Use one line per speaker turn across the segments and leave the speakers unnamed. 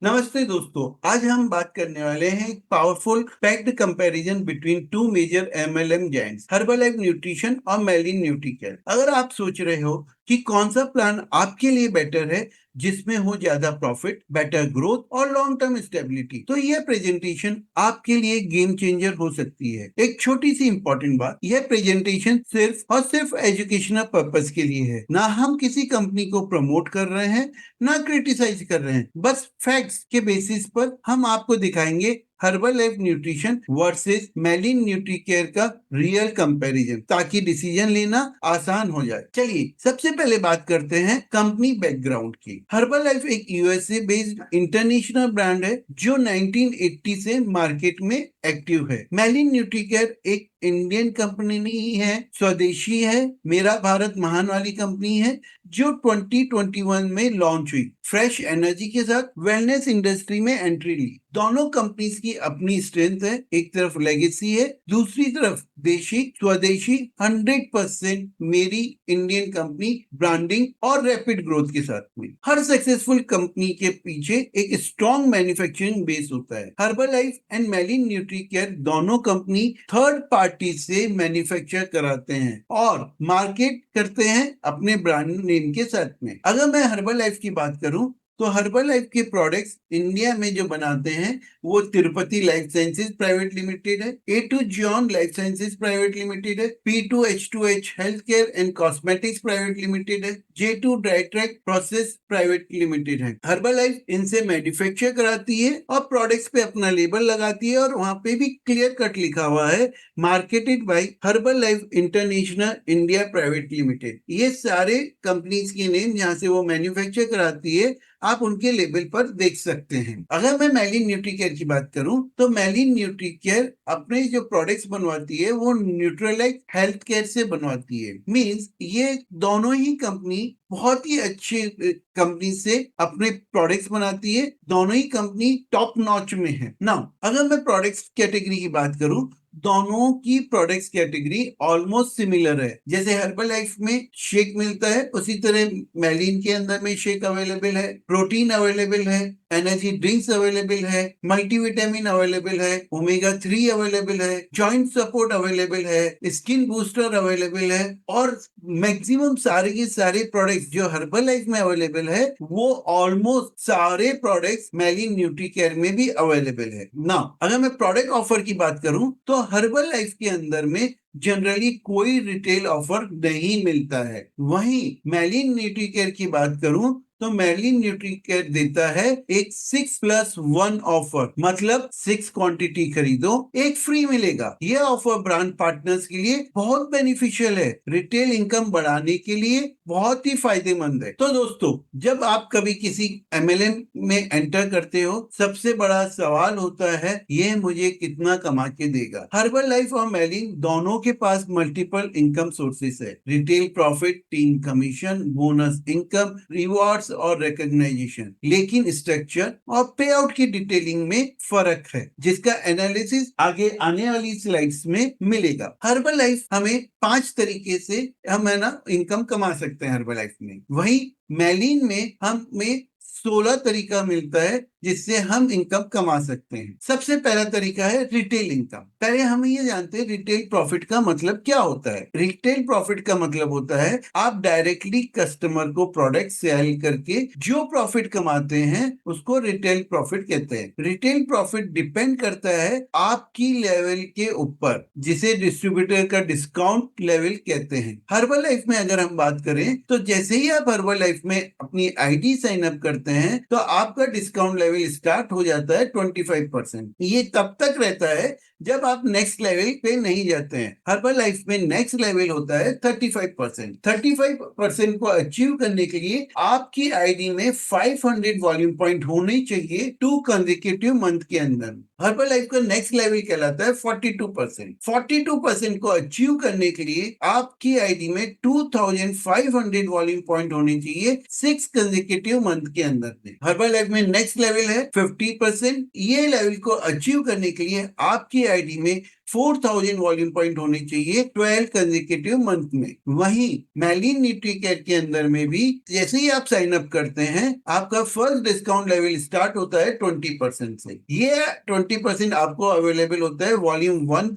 नमस्ते दोस्तों, आज हम बात करने वाले हैं एक powerful packed comparison between two major MLM giants Herbalife nutrition और मेलिन न्यूट्रीकेयर। अगर आप सोच रहे हो कि कौन सा प्लान आपके लिए बेटर है, जिसमें हो ज्यादा प्रॉफिट, बेटर ग्रोथ और लॉन्ग टर्म स्टेबिलिटी, तो यह प्रेजेंटेशन आपके लिए गेम चेंजर हो सकती है। एक छोटी सी इंपॉर्टेंट बात, यह प्रेजेंटेशन सिर्फ और सिर्फ एजुकेशनल पर्पस के लिए है। ना हम किसी कंपनी को प्रमोट कर रहे हैं, ना क्रिटिसाइज कर रहे हैं। बस फैक्ट्स के बेसिस पर हम आपको दिखाएंगे हर्बल लाइफ न्यूट्रिशन वर्सेस मेलिन न्यूट्रीकेयर का रियल कंपैरिजन, ताकि डिसीजन लेना आसान हो जाए। चलिए सबसे पहले बात करते हैं कंपनी बैकग्राउंड की। हर्बल लाइफ एक यूएसए बेस्ड इंटरनेशनल ब्रांड है जो 1980 से मार्केट में एक्टिव है। मेलिन न्यूट्रीकेयर एक इंडियन कंपनी नहीं है, स्वदेशी है, मेरा भारत महान वाली कंपनी है जो 2021 में लॉन्च हुई। फ्रेश एनर्जी के साथ वेलनेस इंडस्ट्री में एंट्री ली। दोनों कंपनीज की अपनी स्ट्रेंथ है, एक तरफ लेगेसी है, दूसरी तरफ देशी स्वदेशी 100% मेरी इंडियन कंपनी ब्रांडिंग और रैपिड ग्रोथ के साथ में। हर सक्सेसफुल कंपनी के पीछे एक स्ट्रॉन्ग मैन्युफैक्चरिंग बेस होता है। हर्बल लाइफ एंड मेलिन न्यूट्री केयर दोनों कंपनी थर्ड पार्टी से मैन्युफैक्चर कराते हैं और मार्केट करते हैं अपने ब्रांड नेम के साथ में। अगर मैं हर्बल लाइफ की बात करूं तो हर्बल लाइफ के प्रोडक्ट्स इंडिया में जो बनाते हैं वो Tirupati life sciences private limited है, A2 John life sciences private limited है, P2H2H health care and cosmetics private limited है, J2 ड्राइट्रैक प्रोसेस प्राइवेट लिमिटेड है। हर्बल लाइफ इनसे मैन्युफैक्चर कराती है और प्रोडक्ट्स पे अपना लेबल लगाती है और वहां पे भी क्लियर कट लिखा हुआ है marketed bye herbal life international India private limited. ये सारे कंपनीज के नेम जहां से वो मैन्युफैक्चर कराती है आप उनके लेबल पर देख सकते हैं। अगर मैं मेलिन न्यूट्रीकेयर की बात करूं तो मेलिन न्यूट्रीकेयर अपने जो प्रोडक्ट्स बनवाती है वो न्यूट्रलाइट हेल्थ केयर से बनवाती है। मींस ये दोनों ही कंपनी बहुत ही अच्छी कंपनी से अपने प्रोडक्ट्स बनाती है। दोनों ही कंपनी टॉप नॉच में है। नाउ अगर मैं प्रोडक्ट्स कैटेगरी की बात करूं, दोनों की प्रोडक्ट्स कैटेगरी ऑलमोस्ट सिमिलर है। जैसे हर्बल लाइफ में शेक मिलता है, उसी तरह मेलिन के अंदर में शेक अवेलेबल है, प्रोटीन अवेलेबल है, एनर्जी ड्रिंक्स अवेलेबल है, मल्टीविटामिन अवेलेबल है, ओमेगा 3 अवेलेबल है, जॉइंट सपोर्ट अवेलेबल है, स्किन बूस्टर अवेलेबल है और मैक्सिमम सारे के सारे प्रोडक्ट्स जो हर्बल लाइफ में अवेलेबल है वो ऑलमोस्ट सारे प्रोडक्ट्स मेलिन न्यूट्री केयर में भी अवेलेबल है। ना अगर मैं प्रोडक्ट ऑफर की बात करूं तो हर्बल लाइफ के अंदर में जनरली कोई रिटेल ऑफर नहीं मिलता है। वहीं मेलिन न्यूट्री केयर की बात करूं तो मेलिन न्यूट्री केयर देता है एक 6+1 ऑफर, मतलब 6 क्वांटिटी खरीदो एक फ्री मिलेगा। यह ऑफर ब्रांड पार्टनर्स के लिए बहुत बेनिफिशियल है, रिटेल इनकम बढ़ाने के लिए बहुत ही फायदेमंद है। तो दोस्तों, जब आप कभी किसी एमएलएम में एंटर करते हो, सबसे बड़ा सवाल होता है ये मुझे कितना कमा के देगा। हर्बल लाइफ और मेलिन दोनों के पास मल्टीपल इनकम सोर्सेस है, retail profit, team commission, bonus income, rewards और रिकॉग्नाइजेशन। लेकिन स्ट्रक्चर और पे आउट की डिटेलिंग में फर्क है, जिसका एनालिसिस आगे आने वाली स्लाइड्स में मिलेगा। हर्बल लाइफ हमें 5 तरीके से हम है ना इनकम कमा सकते हैं हर्बल लाइफ में, वहीं मेलिन में हमें 16 तरीका मिलता है जिससे हम इनकम कमा सकते हैं। सबसे पहला तरीका है रिटेल इनकम। पहले हम ये जानते हैं रिटेल प्रॉफिट का मतलब क्या होता है। रिटेल प्रॉफिट का मतलब होता है आप डायरेक्टली कस्टमर को प्रोडक्ट सेल करके जो प्रॉफिट कमाते हैं उसको रिटेल प्रॉफिट कहते हैं। रिटेल प्रॉफिट डिपेंड करता है आपकी लेवल के ऊपर, जिसे डिस्ट्रीब्यूटर का डिस्काउंट लेवल कहते हैं। हर्बल लाइफ में अगर हम बात करें तो जैसे ही आप हर्बल लाइफ में अपनी आईडी साइन अप करते हैं तो आपका डिस्काउंट लेवल स्टार्ट हो जाता है 25%। ये तब तक रहता है जब आप नेक्स्ट लेवल पे नहीं जाते हैं। हर्बल लाइफ में नेक्स्ट लेवल होता है 35%। 35% को अचीव करने के लिए आपकी आईडी में 500 वॉल्यूम पॉइंट होने चाहिए 2 कंसेक्यूटिव मंथ के अंदर। हर्बल लाइफ का नेक्स्ट लेवल कहलाता है 42%। 42% को अचीव करने के लिए आपकी आईडी में 2500 वॉल्यूम पॉइंट होने चाहिए 6 कंसेक्यूटिव मंथ के अंदर में। हर्बल लाइफ में नेक्स्ट लेवल है 50%। ये लेवल को अचीव करने के लिए आपकी आईडी में 4000 वॉल्यूम पॉइंट होने चाहिए 12 कंसेक्यूटिव मंथ में। वहीं मैलिन न्यूट्रीकेयर के अंदर में भी जैसे ही आप साइन अप करते हैं, आपका फर्स्ट डिस्काउंट लेवल स्टार्ट होता है 20% से। ये 20% आपको अवेलेबल होता है वॉल्यूम 1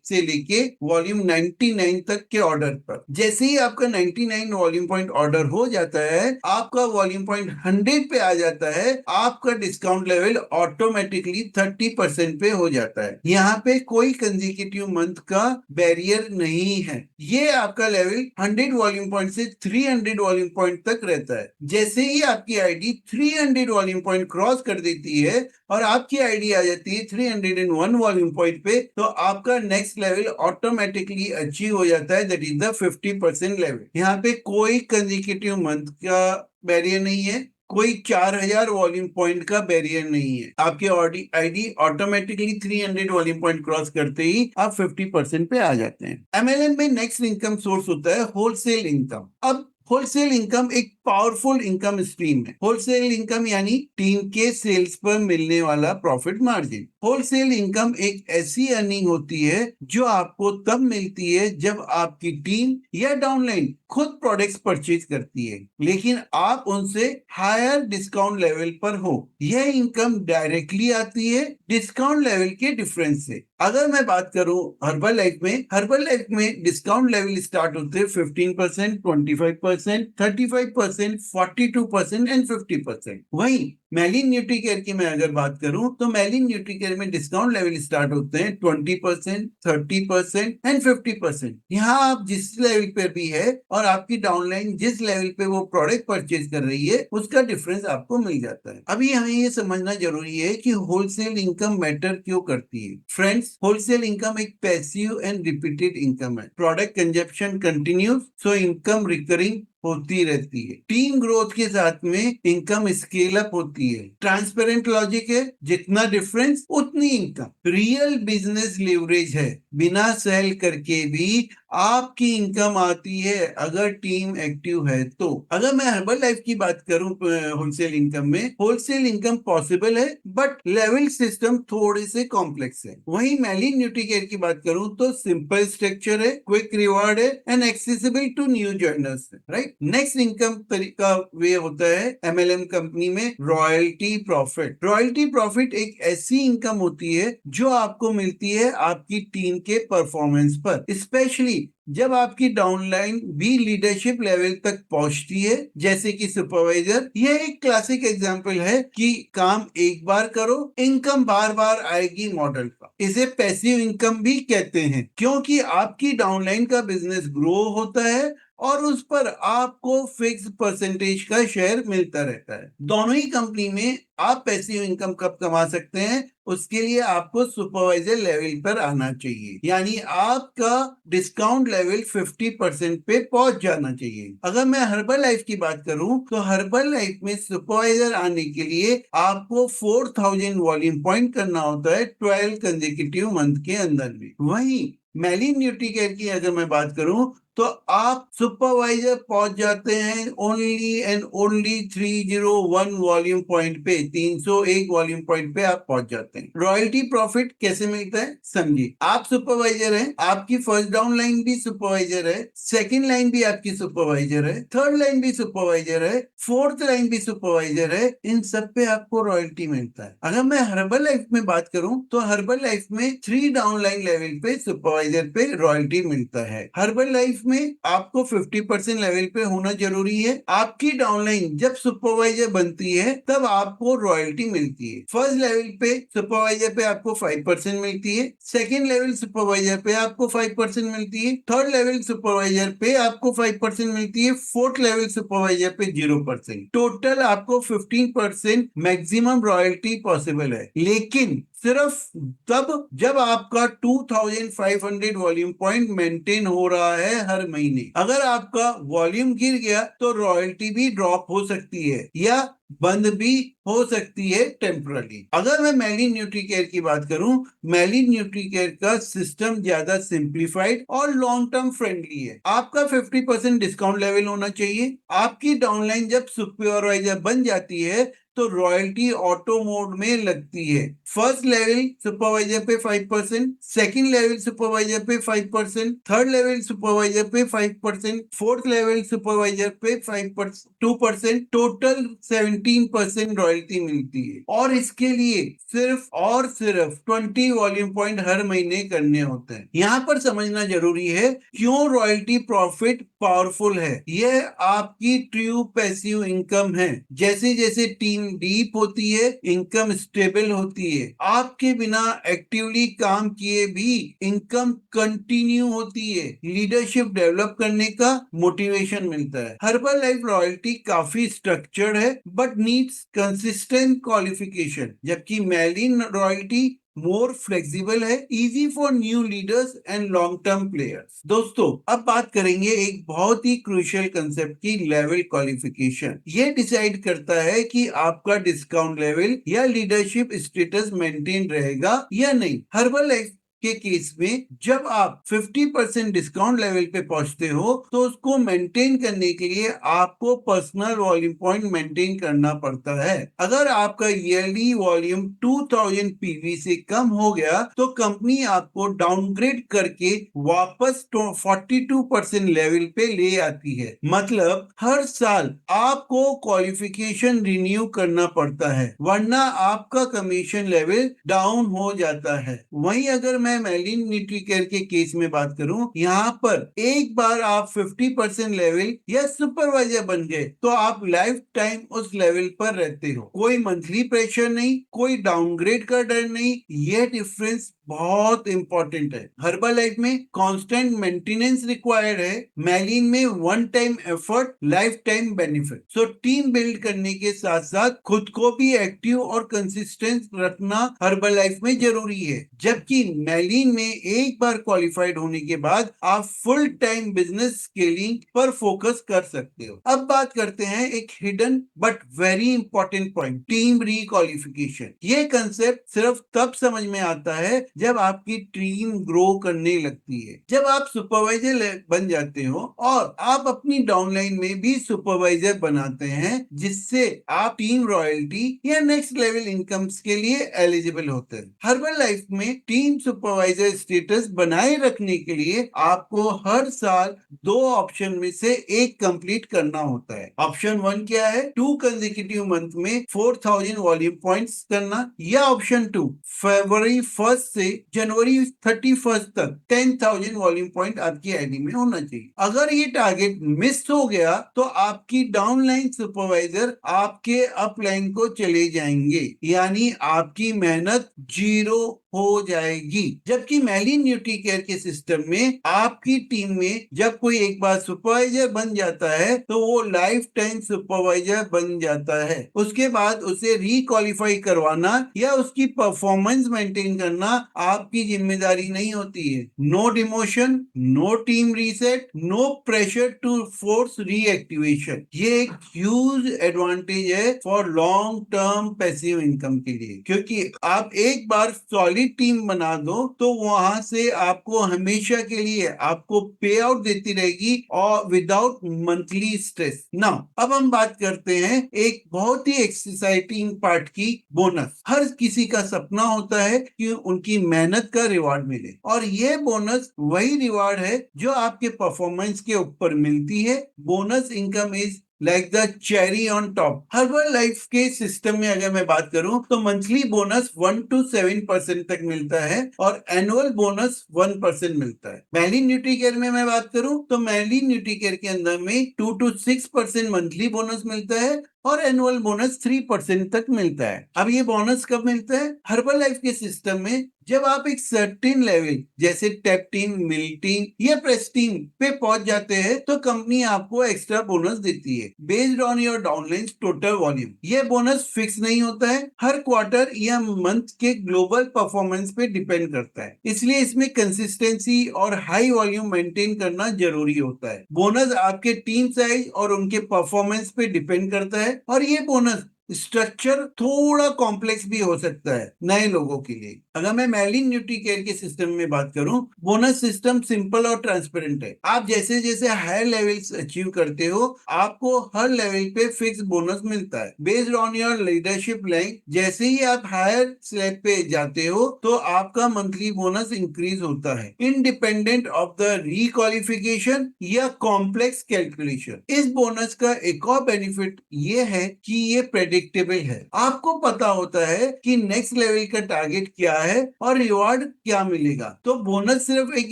से लेके वॉल्यूम 99 तक के ऑर्डर पर। जैसे ही आपका 99 वॉल्यूम पॉइंट ऑर्डर हो जाता है, आपका वॉल्यूम पॉइंट 100 पे आ जाता है, आपका डिस्काउंट लेवल ऑटोमेटिकली 30% पे हो जाता है। यहाँ पे कोई कंसेक्यूटिव मंथ का बैरियर नहीं है। ये आपका लेवल 100 वॉल्यूम पॉइंट से 300 वॉल्यूम पॉइंट तक रहता है। जैसे ही आपकी आईडी 300 वॉल्यूम पॉइंट क्रॉस कर देती है और आपकी आईडी आ जाती है 301 वॉल्यूम पॉइंट पे, तो आपका नेक्स्ट लेवल ऑटोमेटिकली अचीव हो जाता है, दैट इज द 50% लेवल। यहाँ पे कोई कंसेक्यूटिव मंथ का बैरियर नहीं है, कोई 4000 वॉल्यूम पॉइंट का बैरियर नहीं है। आपकी ID automatically 300 volume point cross करते ही आप 50% पे आ जाते हैं। एमएलएम में नेक्स्ट इनकम सोर्स होता है होलसेल इनकम। अब होलसेल इनकम एक पावरफुल इनकम स्ट्रीम है। होलसेल इनकम यानी टीम के सेल्स पर मिलने वाला प्रॉफिट मार्जिन। होलसेल इनकम एक ऐसी अर्निंग होती है जो आपको तब मिलती है जब आपकी टीम या डाउनलाइन खुद प्रोडक्ट्स परचेज करती है, लेकिन आप उनसे हायर डिस्काउंट लेवल पर हो। यह इनकम डायरेक्टली आती है डिस्काउंट लेवल के डिफरेंस से। अगर मैं बात करूं हर्बल लाइफ में डिस्काउंट लेवल स्टार्ट होते हैं 15%, 25%, 35%, 42% एंड 50%। वहीं मैलिन न्यूट्रीकेयर की मैं अगर बात करूं तो मैलिन न्यूट्रीकेयर में डिस्काउंट लेवल स्टार्ट होते हैं 20%, 30% एंड 50%। यहाँ आप जिस लेवल पे भी है और आपकी डाउनलाइन जिस लेवल पे वो प्रोडक्ट परचेज कर रही है, उसका डिफरेंस आपको मिल जाता है। अभी हमें ये समझना जरूरी है कि होलसेल इनकम मैटर क्यों करती है। फ्रेंड्स, होलसेल इनकम एक पैसिव एंड रिपीटेड इनकम है। Product consumption continuous, so income recurring होती रहती है। टीम ग्रोथ के साथ में इनकम स्केल अप होती है। ट्रांसपेरेंट लॉजिक है, जितना डिफरेंस उतनी इनकम। रियल बिजनेस लिवरेज है, बिना सेल करके भी आपकी इनकम आती है अगर टीम एक्टिव है तो। अगर मैं हर्बल लाइफ की बात करूं होलसेल इनकम में, होलसेल इनकम पॉसिबल है बट लेवल सिस्टम थोड़े से कॉम्प्लेक्स है। वहीं मैलिन न्यूट्रीकेयर की बात करूं तो सिंपल स्ट्रक्चर है, क्विक रिवॉर्ड है एंड एक्सेसिबल टू न्यू जर्नर्स है, राइट। नेक्स्ट इनकम तरीका वे होता है एमएलएम कंपनी में रॉयल्टी प्रॉफिट। रॉयल्टी प्रॉफिट एक ऐसी इनकम होती है जो आपको मिलती है आपकी टीम के परफॉर्मेंस पर, स्पेशली जब आपकी डाउनलाइन भी लीडरशिप लेवल तक पहुंचती है, जैसे कि सुपरवाइजर। यह एक क्लासिक एग्जांपल है कि काम एक बार करो, इनकम बार बार आएगी मॉडल का। इसे पैसिव इनकम भी कहते हैं क्योंकि आपकी डाउनलाइन का बिजनेस ग्रो होता है और उस पर आपको फिक्स परसेंटेज का शेयर मिलता रहता है। दोनों ही कंपनी में आप पैसिव इनकम कब कमा सकते हैं, उसके लिए आपको सुपरवाइजर लेवल पर आना चाहिए, यानी आपका डिस्काउंट लेवल 50% पे पहुंच जाना चाहिए। अगर मैं हर्बल लाइफ की बात करूं तो हर्बल लाइफ में सुपरवाइजर आने के लिए आपको 4000 वॉल्यूम पॉइंट करना होता है 12 कंसेक्यूटिव मंथ के अंदर में। वहीं मैलिन न्यूट्रीकेयर की अगर मैं बात करूं तो आप सुपरवाइजर पहुंच जाते हैं only and only 301 volume point पे, 301 वॉल्यूम पॉइंट पे आप पहुंच जाते हैं। रॉयल्टी प्रॉफिट कैसे मिलता है समझिए। आप सुपरवाइजर हैं, आपकी फर्स्ट डाउन लाइन भी सुपरवाइजर है, सेकंड लाइन भी आपकी सुपरवाइजर है, थर्ड लाइन भी सुपरवाइजर है, फोर्थ लाइन भी सुपरवाइजर है, इन सब पे आपको रॉयल्टी मिलता है। अगर मैं हर्बल लाइफ में बात करूं तो हर्बल लाइफ में 3 डाउन लाइन लेवल पे सुपरवाइजर पे रॉयल्टी मिलता है। हर्बल लाइफ में आपको 50% लेवल पे होना जरूरी है। आपकी डाउनलाइन जब सुपरवाइजर बनती है तब आपको रॉयल्टी मिलती है। फर्स्ट लेवल पे सुपरवाइजर पे आपको 5% मिलती है, सेकंड लेवल सुपरवाइजर पे आपको 5% मिलती है, थर्ड लेवल सुपरवाइजर पे आपको 5% मिलती है, फोर्थ लेवल सुपरवाइजर पे 0%। टोटल आपको 15% मैक्सिमम रॉयल्टी पॉसिबल है, लेकिन सिर्फ तब जब आपका 2500 वॉल्यूम पॉइंट मेंटेन हो रहा है हर महीने। अगर आपका वॉल्यूम गिर गया तो रॉयल्टी भी ड्रॉप हो सकती है या बंद भी हो सकती है टेम्पररी। अगर मैं मैलिन न्यूट्रीकेयर की बात करूं, मैलिन न्यूट्रीकेयर का सिस्टम ज्यादा सिंप्लीफाइड और लॉन्ग टर्म फ्रेंडली है। आपका 50% डिस्काउंट लेवल होना चाहिए। आपकी डाउनलाइन जब सुपरवाइजर बन जाती है तो रॉयल्टी ऑटो मोड में लगती है। फर्स्ट लेवल सुपरवाइजर पे 5%, सेकंड लेवल सुपरवाइजर पे 5%, थर्ड लेवल सुपरवाइजर पे 5%, फोर्थ लेवल सुपरवाइजर पे 5%, 2%, टोटल 17% रॉयल्टी मिलती है। और इसके लिए सिर्फ और सिर्फ 20 वॉल्यूम पॉइंट हर महीने करने होते हैं। यहाँ पर समझना जरूरी है क्यों रॉयल्टी प्रॉफिट पावरफुल है। यह आपकी ट्रू पैसिव इनकम है। जैसे जैसे टीम डीप होती है, इनकम स्टेबल होती है। आपके बिना एक्टिवली काम किए भी इनकम कंटिन्यू होती है। लीडरशिप डेवलप करने का मोटिवेशन मिलता है। हर्बल लाइफ रॉयल्टी काफी स्ट्रक्चर्ड है बट नीड्स कंसिस्टेंट क्वालिफिकेशन, जबकि मैलिन रॉयल्टी मोर फ्लेक्सिबल है, easy for new leaders and long term players. दोस्तों, अब बात करेंगे एक बहुत ही क्रूशियल कंसेप्ट की, लेवल क्वालिफिकेशन। ये डिसाइड करता है कि आपका डिस्काउंट लेवल या लीडरशिप स्टेटस मेंटेन रहेगा या नहीं। हर्बल लाइफ के केस में जब आप 50% डिस्काउंट लेवल पे पहुंचते हो तो उसको मेंटेन करने के लिए आपको पर्सनल वॉल्यूम पॉइंट मेंटेन करना पड़ता है। अगर आपका ईयरली वॉल्यूम 2000 पीवी से कम हो गया तो कंपनी आपको डाउनग्रेड करके वापस 42% लेवल पे ले आती है। मतलब हर साल आपको क्वालिफिकेशन रिन्यू करना पड़ता है, वरना आपका कमीशन लेवल डाउन हो जाता है। वहीं अगर मैं मैलिन न्यूट्रीकेयर के केस में बात करूं, यहाँ पर एक बार आप 50% लेवल या सुपरवाइजर बन गए तो आप लाइफ टाइम उस लेवल पर रहते हो। कोई मंथली प्रेशर नहीं, कोई डाउनग्रेड का डर नहीं। यह डिफरेंस बहुत इंपॉर्टेंट है। हर्बल लाइफ में कांस्टेंट मेंटेनेंस रिक्वायर्ड है, मैलिन में one time effort, life time benefit. So team build करने के साथ साथ खुद को भी एक्टिव और कंसिस्टेंट रखना हर्बल लाइफ में जरूरी है। जबकि मैलिन में एक बार क्वालिफाइड होने के बाद आप फुल टाइम बिजनेस स्केलिंग पर फोकस कर सकते हो। अब बात करते हैं एक hidden but very important point, team requalification. ये कंसेप्ट सिर्फ तब समझ में आता है जब आपकी टीम ग्रो करने लगती है। जब आप सुपरवाइजर बन जाते हो और आप अपनी डाउनलाइन में भी सुपरवाइजर बनाते हैं, जिससे आप टीम रॉयल्टी या नेक्स्ट लेवल इनकम्स के लिए एलिजिबल होते हैं। हर्बल लाइफ में टीम सुपरवाइजर स्टेटस बनाए रखने के लिए आपको हर साल दो ऑप्शन में से एक कंप्लीट करना होता है। ऑप्शन 1 क्या है? 2 कंसेक्यूटिव मंथ में 4000 वॉल्यूम पॉइंट्स करना, या ऑप्शन 2 फरवरी 1 से जनवरी 31 तक 10,000 वॉल्यूम पॉइंट आपकी आईडी में होना चाहिए। अगर ये टारगेट मिस हो गया तो आपकी डाउनलाइन सुपरवाइजर आपके अपलाइन को चले जाएंगे, यानी आपकी मेहनत जीरो हो जाएगी। जबकि मैलिन न्यूट्रीकेयर के सिस्टम में आपकी टीम में जब कोई एक बार सुपरवाइजर बन जाता है तो वो लाइफ टाइम सुपरवाइजर बन जाता है। उसके बाद उसे रिक्वालिफाई करवाना या उसकी परफॉर्मेंस मेंटेन करना आपकी जिम्मेदारी नहीं होती है। No demotion, no team reset, no pressure to force reactivation. ये एक ह्यूज एडवांटेज है for long term passive income के लिए, क्योंकि आप एक बार सॉलिड टीम बना दो तो वहां से आपको हमेशा के लिए आपको पे आउट देती रहेगी और विदाउट मंथली स्ट्रेस। नाउ अब हम बात करते हैं एक बहुत ही एक्साइटिंग पार्ट की, बोनस। हर किसी का सपना होता है कि उनकी मेहनत का रिवार्ड मिले, और ये बोनस वही रिवार्ड है जो आपके परफॉर्मेंस के ऊपर मिलती है। Bonus income is like the cherry on top. Herbal life के सिस्टम में अगर मैं बात करूं तो मंथली बोनस 1 to 7% तक मिलता है और एनुअल बोनस 1% मिलता है। मैलिन न्यूट्रीकेयर में मैं बात करूं तो मैलिन न्यूट्रीकेयर के अंदर में 2 to 6% मंथली बोनस मिलता है और एनुअल बोनस 3% तक मिलता है। अब ये बोनस कब मिलता है? हर्बल लाइफ के सिस्टम में जब आप एक सर्टेन लेवल जैसे टेप्टीन, मिल्टीन या प्रेस्टीन पे पहुंच जाते हैं तो कंपनी आपको एक्स्ट्रा बोनस देती है based on your downline total volume. ये बोनस फिक्स नहीं होता है, हर क्वार्टर या मंथ के ग्लोबल परफॉर्मेंस पे डिपेंड करता है, इसलिए इसमें कंसिस्टेंसी और हाई वॉल्यूम मेंटेन करना जरूरी होता है। बोनस आपके टीम साइज और उनके परफॉर्मेंस पे डिपेंड करता है और ये बोनस स्ट्रक्चर थोड़ा कॉम्प्लेक्स भी हो सकता है नए लोगों के लिए। अगर मैं मेलिन न्यूट्रीकेयर के सिस्टम में बात करूं, बोनस सिस्टम सिंपल और ट्रांसपेरेंट है। आप जैसे जैसे हायर लेवल्स अचीव करते हो, आपको हर लेवल पे फिक्स बोनस मिलता है based on your leadership rank. जैसे ही आप हायर स्लैब पे जाते हो तो आपका मंथली बोनस इंक्रीज होता है, इंडिपेंडेंट ऑफ द रिक्वालिफिकेशन या कॉम्प्लेक्स कैलकुलेशन। इस बोनस का एक और बेनिफिट ये है कि ये प्रेडिक्टेबल है। आपको पता होता है कि नेक्स्ट लेवल का टारगेट क्या है और रिवॉर्ड क्या मिलेगा। तो बोनस सिर्फ एक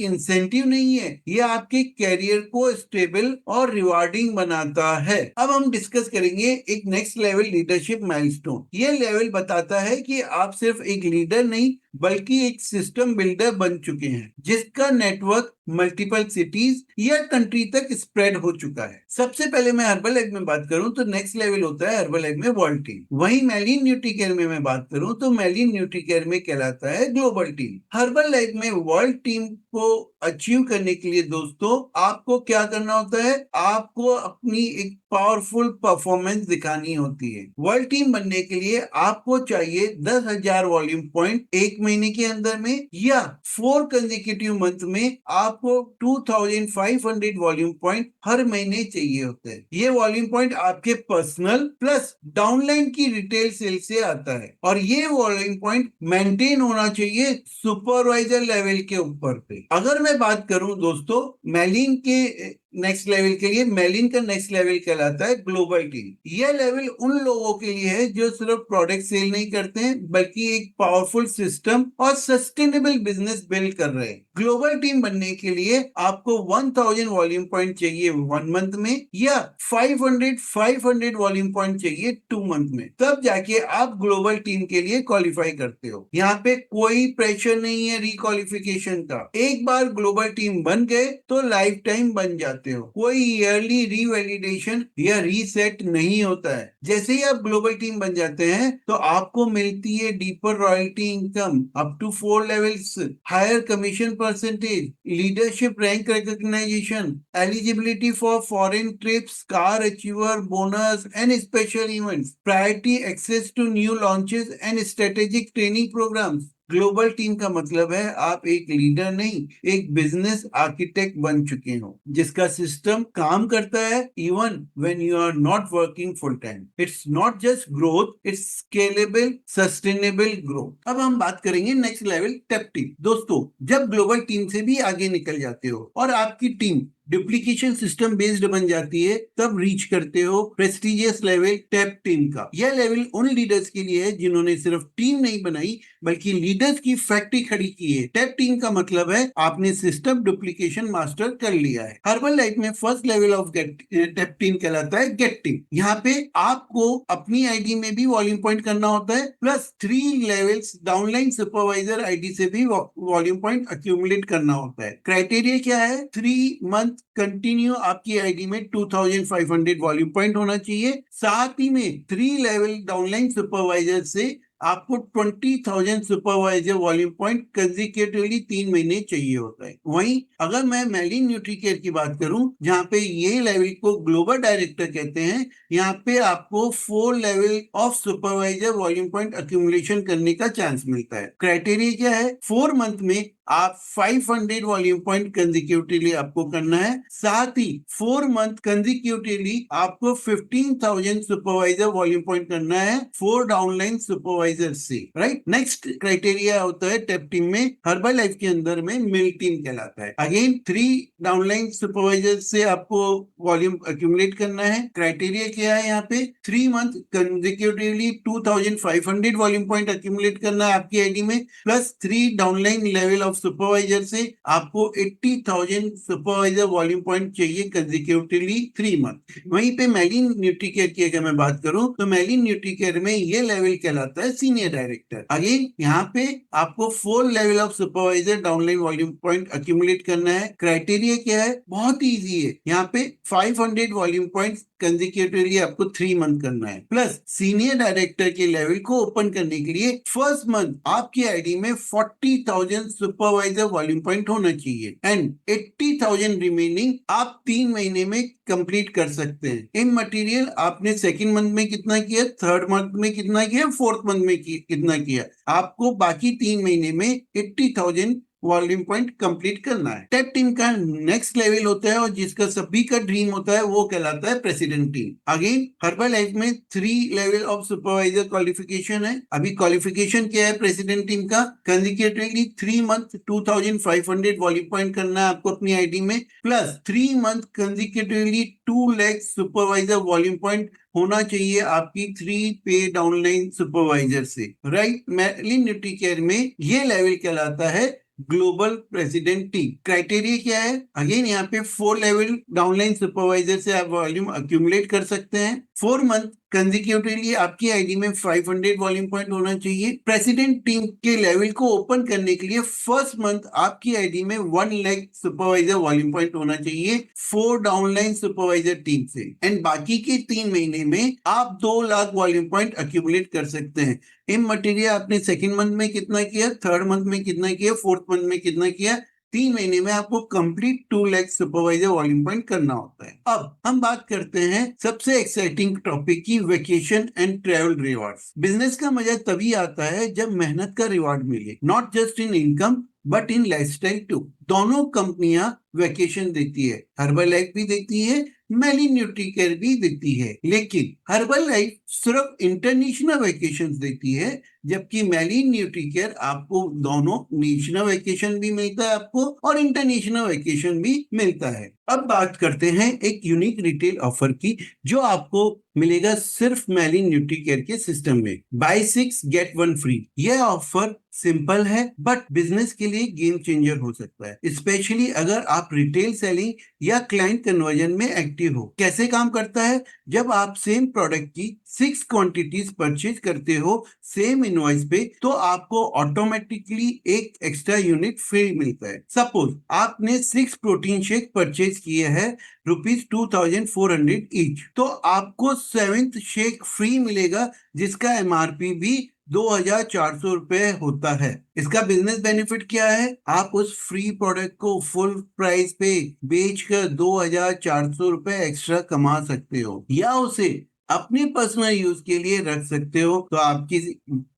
इंसेंटिव नहीं है, ये आपके कैरियर को स्टेबल और रिवार्डिंग बनाता है। अब हम डिस्कस करेंगे एक नेक्स्ट लेवल लीडरशिप माइलस्टोन। ये लेवल बताता है कि आप सिर्फ एक लीडर नहीं बल्कि एक सिस्टम बिल्डर बन चुके हैं, जिसका नेटवर्क मल्टीपल सिटीज या कंट्री तक स्प्रेड हो चुका है। सबसे पहले मैं हर्बल एग में बात करूं तो नेक्स्ट लेवल होता है हर्बल एग में वर्ल्ड टीम। वहीं मेलिन न्यूट्रीकेयर में मैं बात करूं तो मेलिन न्यूट्रीकेयर में कहलाता है ग्लोबल टीम। हर्बल एग में वर्ल्ड टीम को अचीव करने के लिए दोस्तों आपको क्या करना होता है, आपको अपनी एक पावरफुल परफॉर्मेंस दिखानी होती है। वर्ल्ड टीम बनने के लिए आपको चाहिए 10,000 वॉल्यूम पॉइंट एक महीने के अंदर में, या 4 कंसेक्यूटिव मंथ में आपको 2,500 वॉल्यूम पॉइंट हर महीने चाहिए होते हैं। ये वॉल्यूम पॉइंट आपके पर्सनल प्लस डाउनलाइन की रिटेल सेल से आता है, और ये वॉल्यूम पॉइंट मेंटेन होना चाहिए सुपरवाइजर लेवल के ऊपर पे। अगर मैं बात करूं दोस्तों मेलिन के नेक्स्ट लेवल के लिए, मेलिन का नेक्स्ट लेवल कहलाता है ग्लोबल टीम। यह लेवल उन लोगों के लिए है जो सिर्फ प्रोडक्ट सेल नहीं करते हैं बल्कि एक पावरफुल सिस्टम और सस्टेनेबल बिजनेस बिल्ड कर रहे हैं। ग्लोबल टीम बनने के लिए आपको 1000 वॉल्यूम पॉइंट चाहिए 1 मंथ में, या 500 वॉल्यूम पॉइंट चाहिए 2 मंथ में, तब जाके आप ग्लोबल टीम के लिए क्वालिफाई करते हो। यहाँ पे कोई प्रेशर नहीं है रिक्वालिफिकेशन का। एक बार ग्लोबल टीम बन गए तो लाइफ टाइम बन जाते हो, कोई ईयरली रीवैलिडेशन या रीसेट नहीं होता है। जैसे ही आप ग्लोबल टीम बन जाते हैं तो आपको मिलती है deeper royalty income up to 4 levels, higher commission percentage, leadership rank recognition, eligibility for foreign trips, car achiever bonus and special events, priority access to new launches and strategic training programmes. Global team का मतलब है आप एक leader नहीं, एक business architect बन चुके हो जिसका सिस्टम काम करता है even when you are not working full time. It's not just growth, it's scalable sustainable growth. अब हम बात करेंगे नेक्स्ट लेवल टेप टीम। दोस्तों जब ग्लोबल टीम से भी आगे निकल जाते हो और आपकी टीम डुप्लीकेशन सिस्टम बेस्ड बन जाती है, तब रीच करते हो प्रेस्टिजियस लेवल टेप टीम का। यह लेवल उन लीडर्स के लिए है जिन्होंने सिर्फ टीम नहीं बनाई बल्कि लीडर्स की फैक्ट्री खड़ी की है। टेप टीम का मतलब है आपने सिस्टम डुप्लीकेशन मास्टर कर लिया है। हर्बल लाइफ में first level of tape team कहलाता है गेट टीम। यहाँ पे आपको अपनी आईडी में भी वॉल्यूम पॉइंट करना होता है, plus 3 levels downline supervisor ID से भी वॉल्यूम पॉइंट अक्यूमुलेट करना होता है। क्राइटेरिया क्या है, 3 मंथ कंटिन्यू आपकी आईडी में 2,500 वॉल्यूम पॉइंट होना चाहिए। साथ ही में 3 लेवल डाउनलाइन सुपरवाइजर से आपको 20,000 सुपरवाइजर वॉल्यूम पॉइंट कंसेक्यूटिवली 3 महीने चाहिए होता है। वहीं अगर मैं मेलिन न्यूट्रीकेयर की बात करूं जहां पे ये लेवल को ग्लोबल डायरेक्टर कहते हैं, यहाँ पे आपको 4 level of supervisor volume point accumulation करने का चांस मिलता है। क्राइटेरिया क्या है, 4 मंथ में आप 500 वॉल्यूम पॉइंट कंसेक्यूटिवली आपको करना है। साथ ही 4 मंथ कंसेक्यूटिवली आपको 15,000 सुपरवाइजर वॉल्यूम पॉइंट करना है 4 डाउनलाइन सुपरवाइजर से। राइट, नेक्स्ट क्राइटेरिया होता है टेप टीम में, हर्बल लाइफ के अंदर में मिल टीम कहलाता है। अगेन 3 डाउनलाइन सुपरवाइजर से आपको वॉल्यूम अक्यूमुलेट करना है। क्राइटेरिया क्या है, यहाँ पे 3 month consecutively 2,500 volume point accumulate करना है आपकी आईडी में, plus 3 downline level of supervisor से आपको 80,000 सुपरवाइजर वॉल्यूम पॉइंट चाहिए कंसेक्यूटिवली 3 मंथ। वहीं पे मेलिन न्यूट्रीकेयर की अगर मैं बात करूं तो मेलिन न्यूट्रीकेयर में ये लेवल कहलाता है सीनियर डायरेक्टर। अगेन यहाँ पे आपको 4 level of supervisor downline volume point accumulate करना है। क्राइटेरिया क्या है, बहुत ईजी है, यहाँ पे 500 वॉल्यूम पॉइंट कंसेक्यूटिवली आपको 3 मंथ करना है। प्लस सीनियर डायरेक्टर के लेवल को ओपन करने के लिए फर्स्ट मंथ आपकी आईडी में 40,000 सुपर सुपरवाइजर वॉल्यूम पॉइंट होना चाहिए एंड 80,000 रिमेनिंग आप 3 महीने में कंप्लीट कर सकते हैं। इन मटेरियल आपने सेकंड मंथ में कितना किया, थर्ड मंथ में कितना किया, फोर्थ मंथ में कितना किया, आपको बाकी 3 महीने में 80,000 वॉल्यूम पॉइंट कंप्लीट करना है। टेक टीम का नेक्स्ट लेवल होता है और जिसका सभी का ड्रीम होता है वो कहलाता है president team. Again herbal life में 3 लेवल ऑफ सुपरवाइजर क्वालिफिकेशन है। अभी क्वालिफिकेशन क्या है प्रेसिडेंट टीम का, कंसेक्यूटिवली 3 मंथ 2,500 वॉल्यूम पॉइंट करना है आपको अपनी आईडी में, plus 3 month consecutively 2 lakh supervisor volume point होना चाहिए आपकी 3 पे डाउनलाइन सुपरवाइजर से, राइट। मेलिन न्यूट्रीकेयर में ये लेवल कहलाता है ग्लोबल प्रेसिडेंट टीम। क्राइटेरिया क्या है, अगेन यहाँ पे 4 लेवल डाउनलाइन सुपरवाइजर से आप वॉल्यूम अक्यूमुलेट कर सकते हैं। 4 मंथ कंसेक्यूटिवली आपकी आईडी में 500 वॉल्यूम पॉइंट होना चाहिए। प्रेसिडेंट टीम के लेवल को ओपन करने के लिए फर्स्ट मंथ आपकी आईडी में 1 लाख सुपरवाइजर वॉल्यूम पॉइंट होना चाहिए 4 डाउनलाइन सुपरवाइजर टीम से, एंड बाकी के 3 महीने में आप 2 लाख वॉल्यूम पॉइंट अक्यूमुलेट कर सकते हैं। इन मटेरियल आपने सेकंड मंथ में कितना किया, थर्ड मंथ में कितना किया, फोर्थ मंथ में कितना किया, 3 महीने में आपको complete 2 lakh supervisor volume point करना होता है। अब हम बात करते हैं सबसे एक्साइटिंग टॉपिक की, vacation and travel rewards. Business का मजा तभी आता है जब मेहनत का रिवॉर्ड मिले, not just in income but in lifestyle too. दोनों कंपनियां वेकेशन देती है, हर्बल लाइफ भी देती है, मेलिन न्यूट्रीकेयर भी देती है, लेकिन हर्बल लाइफ सिर्फ इंटरनेशनल वेकेशन देती है, जबकि मेलिन न्यूट्रीकेयर आपको दोनों नेशनल वेकेशन भी मिलता है आपको और इंटरनेशनल वेकेशन भी मिलता है। अब बात करते हैं एक यूनिक रिटेल ऑफर की जो आपको मिलेगा सिर्फ मेलिन न्यूट्रीकेयर के सिस्टम में, बाय 6 गेट 1 फ्री। यह ऑफर सिंपल है बट बिजनेस के लिए गेम चेंजर हो सकता है, स्पेशली अगर आप रिटेल सेलिंग या क्लाइंट कन्वर्जन में एक्टिव हो। कैसे काम करता है, जब आप सेम प्रोडक्ट की 6 क्वांटिटीज परचेज करते हो सेम इनवॉइस पे, तो आपको ऑटोमेटिकली एक एक्स्ट्रा यूनिट फ्री मिलता है। सपोज आपने 6 प्रोटीन शेक परचेज किए हैं ₹2,400 ईच, तो आपको 7th शेक फ्री मिलेगा जिसका एमआरपी भी 2,400 रुपए होता है। इसका बिजनेस बेनिफिट क्या है, आप उस फ्री प्रोडक्ट को फुल प्राइस पे बेचकर 2,400 रुपए एक्स्ट्रा कमा सकते हो, या उसे अपने पर्सनल यूज के लिए रख सकते हो, तो आपकी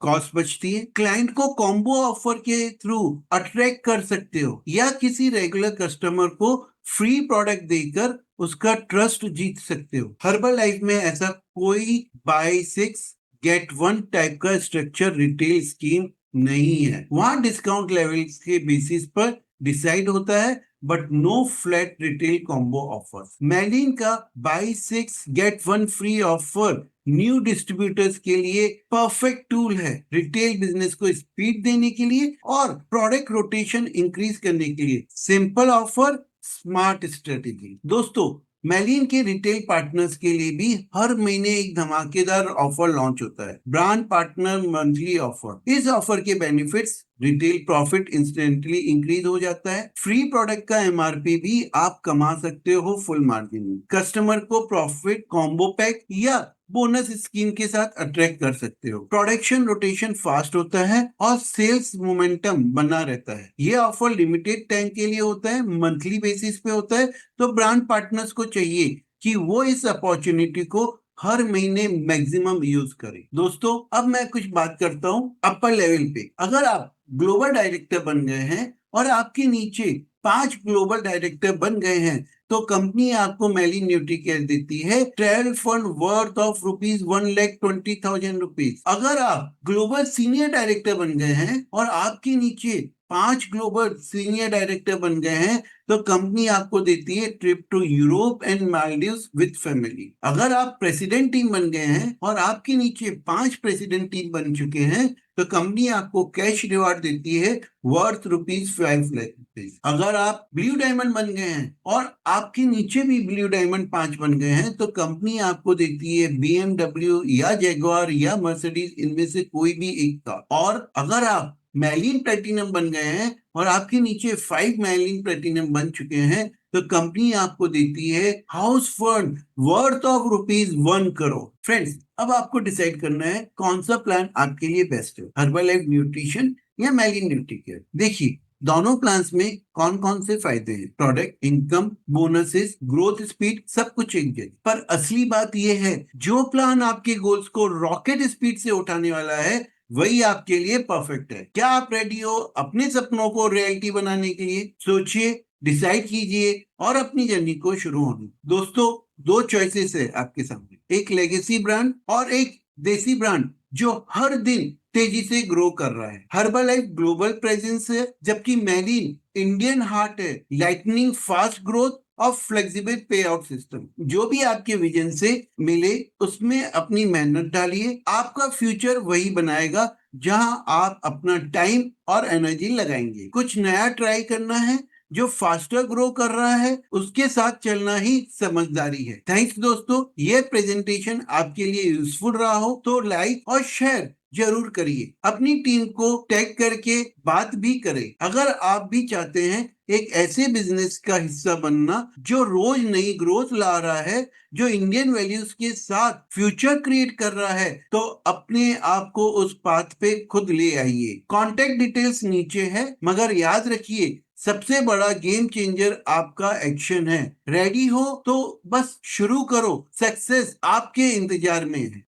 कॉस्ट बचती है। क्लाइंट को कॉम्बो ऑफर के थ्रू अट्रैक्ट कर सकते हो, या किसी रेगुलर कस्टमर को फ्री प्रोडक्ट देकर उसका ट्रस्ट जीत सकते हो। हर्बल लाइफ में ऐसा कोई बाय 6 गेट 1 टाइप का स्ट्रक्चर रिटेल स्कीम नहीं है। वहां डिस्काउंट लेवल्स के बेसिस पर डिसाइड होता है, but no flat retail combo offer. मेलिन का buy 6 get 1 free offer new distributors के लिए परफेक्ट टूल है, रिटेल बिजनेस को स्पीड देने के लिए और प्रोडक्ट रोटेशन इंक्रीज करने के लिए। Simple offer, smart strategy. दोस्तों, मेलिन के रिटेल पार्टनर्स के लिए भी हर महीने एक धमाकेदार ऑफर लॉन्च होता है, ब्रांड पार्टनर मंथली ऑफर। इस ऑफर के benefits, retail profit instantly increase हो जाता है, फ्री प्रोडक्ट का एमआरपी भी आप कमा सकते हो फुल मार्जिन में, कस्टमर को प्रॉफिट कॉम्बो पैक या बोनस स्कीम के साथ अट्रैक्ट कर सकते हो, प्रोडक्शन रोटेशन फास्ट होता है और सेल्स मोमेंटम बना रहता है। ये ऑफर लिमिटेड टाइम के लिए होता है, मंथली बेसिस पे होता है, तो ब्रांड पार्टनर्स को चाहिए कि वो इस अपॉर्चुनिटी को हर महीने मैक्सिमम यूज करें। दोस्तों, अब मैं कुछ बात करता हूँ अपर लेवल पे। अगर आप ग्लोबल डायरेक्टर बन गए हैं और आपके नीचे 5 ग्लोबल डायरेक्टर बन गए हैं, तो कंपनी आपको मेलिन न्यूट्रीकेयर देती है ट्रेवल फंड वर्थ ऑफ ₹1,20,000। अगर आप ग्लोबल सीनियर डायरेक्टर बन गए हैं और आपके नीचे 5 ग्लोबल सीनियर डायरेक्टर बन गए हैं, तो कंपनी आपको देती है trip to Europe and Maldives with family. अगर आप प्रेसिडेंट टीम बन गए हैं और आपके नीचे 5 प्रेसिडेंट टीम बन चुके हैं, तो कंपनी आपको कैश रिवार्ड देती है वर्थ ₹5 लाख। अगर आप ब्लू डायमंड बन गए हैं और आपके नीचे भी ब्लू डायमंड 5 बन गए हैं, तो कंपनी आपको देती है BMW या जैगुआर या मर्सिडीज, इनमें से कोई भी एक का। और अगर आप मेलिन प्लेटिनम बन गए हैं और आपके नीचे 5 मेलिन प्लेटिनम बन चुके हैं, तो कंपनी आपको देती है house fund worth of ₹1 crore. Friends, अब आपको डिसाइड करना है कौन सा प्लान आपके लिए बेस्ट है, हर्बल लाइफ न्यूट्रिशन या मेलिन न्यूट्रीकेयर। देखिए, दोनों प्लान्स में कौन कौन से फायदे हैं, product, income, bonuses, growth speed, सब कुछ एक जगह। पर असली बात यह है, जो प्लान आपके गोल्स को रॉकेट स्पीड से उठाने वाला है वही आपके लिए परफेक्ट है। क्या आप रेडी हो अपने सपनों को रियलिटी बनाने के लिए? सोचिए, डिसाइड कीजिए और अपनी जर्नी को शुरू होने। दोस्तों, दो चॉइसेस है आपके सामने, एक लेगेसी ब्रांड और एक देसी ब्रांड जो हर दिन तेजी से ग्रो कर रहा है। हर्बलाइफ ग्लोबल प्रेजेंस है, जबकि मैलिन इंडियन हार्ट है, लाइटनिंग फास्ट ग्रोथ और फ्लेक्सिबल पे आउट सिस्टम। जो भी आपके विजन से मिले उसमें अपनी मेहनत डालिए, आपका फ्यूचर वही बनाएगा जहां आप अपना टाइम और एनर्जी लगाएंगे। कुछ नया ट्राई करना है, जो फास्टर ग्रो कर रहा है उसके साथ चलना ही समझदारी है। थैंक्स दोस्तों, ये प्रेजेंटेशन आपके लिए यूजफुल रहा हो तो लाइक और शेयर जरूर करिए। अपनी टीम को टैग करके बात भी करें। अगर आप भी चाहते हैं एक ऐसे बिजनेस का हिस्सा बनना जो रोज नई ग्रोथ ला रहा है, जो इंडियन वैल्यूज के साथ फ्यूचर क्रिएट कर रहा है, तो अपने आप को उस पाथ पे खुद ले आइए। कॉन्टेक्ट डिटेल्स नीचे है, मगर याद रखिए, सबसे बड़ा गेम चेंजर आपका एक्शन है। रेडी हो तो बस शुरू करो, सक्सेस आपके इंतजार में है।